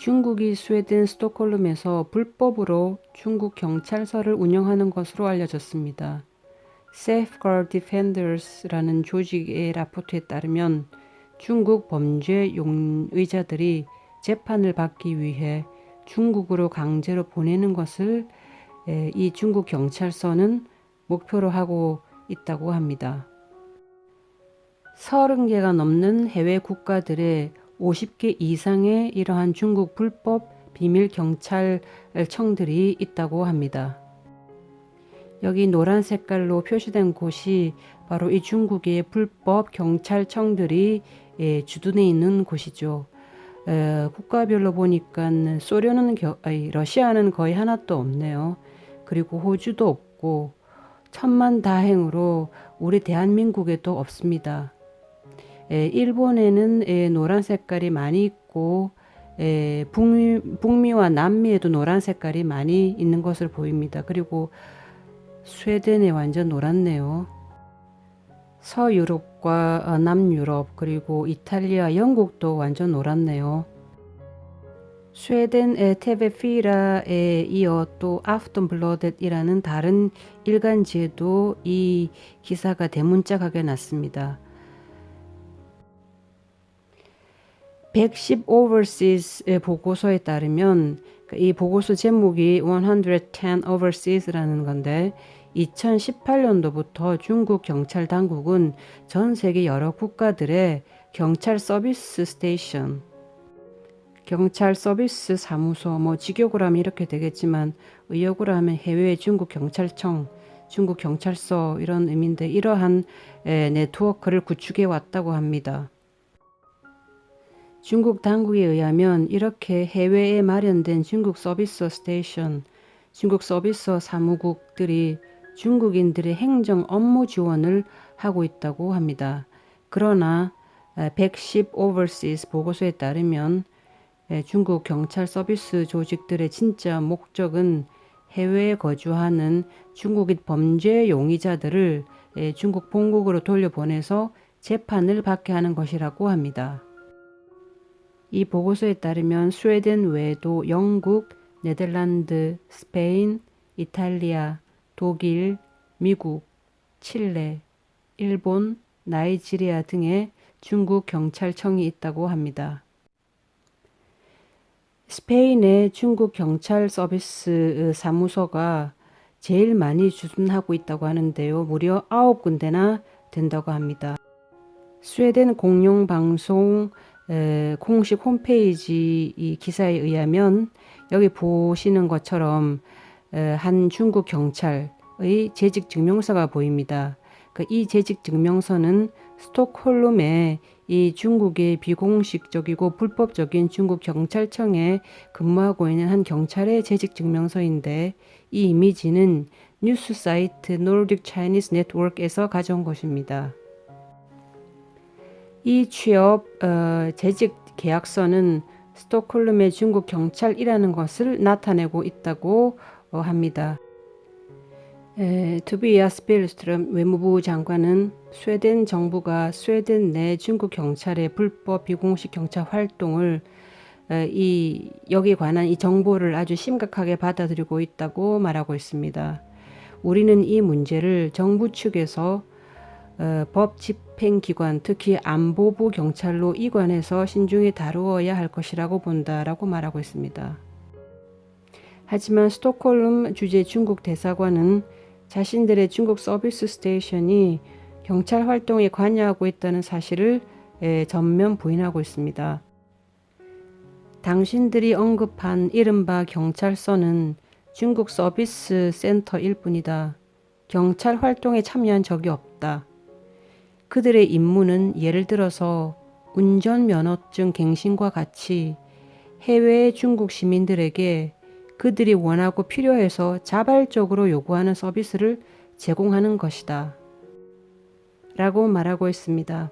중국이 스웨덴 스톡홀름에서 불법으로 중국 경찰서를 운영하는 것으로 알려졌습니다. Safeguard Defenders라는 조직의 라포트에 따르면 중국 범죄 용의자들이 재판을 받기 위해 중국으로 강제로 보내는 것을 이 중국 경찰서는 목표로 하고 있다고 합니다. 30개가 넘는 해외 국가들의 50개 이상의 이러한 중국 불법 비밀 경찰청들이 있다고 합니다. 여기 노란 색깔로 표시된 곳이 바로 이 중국의 불법 경찰청들이 주둔해 있는 곳이죠. 국가별로 보니까 러시아는 거의 하나도 없네요. 그리고 호주도 없고 천만다행으로 우리 대한민국에도 없습니다. 일본에는 노란 색깔이 많이 있고 북미와 남미에도 노란 색깔이 많이 있는 것을 보입니다. 그리고 스웨덴에 완전 노랗네요. 서유럽과 남유럽 그리고 이탈리아, 영국도 완전 노랗네요. 스웨덴의 TV4에 이어 또 아프톤블러댓이라는 다른 일간지에도 이 기사가 대문짝하게 났습니다. 110 Overseas 보고서에 따르면 이 보고서 제목이 110 Overseas라는 건데 2018년도부터 중국 경찰 당국은 전 세계 여러 국가들의 경찰 서비스 스테이션, 경찰 서비스 사무소, 직역으로 하면 이렇게 되겠지만 의역으로 하면 해외 중국 경찰청, 중국 경찰서 이런 의미인데 이러한 네트워크를 구축해 왔다고 합니다. 중국 당국에 의하면 이렇게 해외에 마련된 중국 서비스 스테이션, 중국 서비스 사무국들이 중국인들의 행정 업무 지원을 하고 있다고 합니다. 그러나 110 Overseas 보고서에 따르면 중국 경찰 서비스 조직들의 진짜 목적은 해외에 거주하는 중국인 범죄 용의자들을 중국 본국으로 돌려보내서 재판을 받게 하는 것이라고 합니다. 이 보고서에 따르면 스웨덴 외에도 영국, 네덜란드, 스페인, 이탈리아, 독일, 미국, 칠레, 일본, 나이지리아 등의 중국 경찰청이 있다고 합니다. 스페인의 중국 경찰 서비스 사무소가 제일 많이 주둔하고 있다고 하는데요. 무려 9군데나 된다고 합니다. 스웨덴 공영방송 공식 홈페이지 이 기사에 의하면 여기 보시는 것처럼 한 중국 경찰의 재직 증명서가 보입니다. 이 재직 증명서는 스톡홀름에 이 중국의 비공식적이고 불법적인 중국 경찰청에 근무하고 있는 한 경찰의 재직 증명서인데 이 이미지는 뉴스 사이트 Nordic Chinese Network에서 가져온 것입니다. 이 취업 재직 계약서는 스톡홀름의 중국 경찰이라는 것을 나타내고 있다고 합니다. 투비아스 빌스트롬 외무부 장관은 스웨덴 정부가 스웨덴 내 중국 경찰의 불법 비공식 경찰 활동을 여기에 관한 이 정보를 아주 심각하게 받아들이고 있다고 말하고 있습니다. 우리는 이 문제를 정부 측에서 법 집행기관, 특히 안보부 경찰로 이관해서 신중히 다루어야 할 것이라고 본다라고 말하고 있습니다. 하지만 스톡홀름 주재 중국 대사관은 자신들의 중국 서비스 스테이션이 경찰 활동에 관여하고 있다는 사실을 전면 부인하고 있습니다. 당신들이 언급한 이른바 경찰서는 중국 서비스 센터일 뿐이다. 경찰 활동에 참여한 적이 없다. 그들의 임무는 예를 들어서 운전면허증 갱신과 같이 해외의 중국 시민들에게 그들이 원하고 필요해서 자발적으로 요구하는 서비스를 제공하는 것이다. 라고 말하고 있습니다.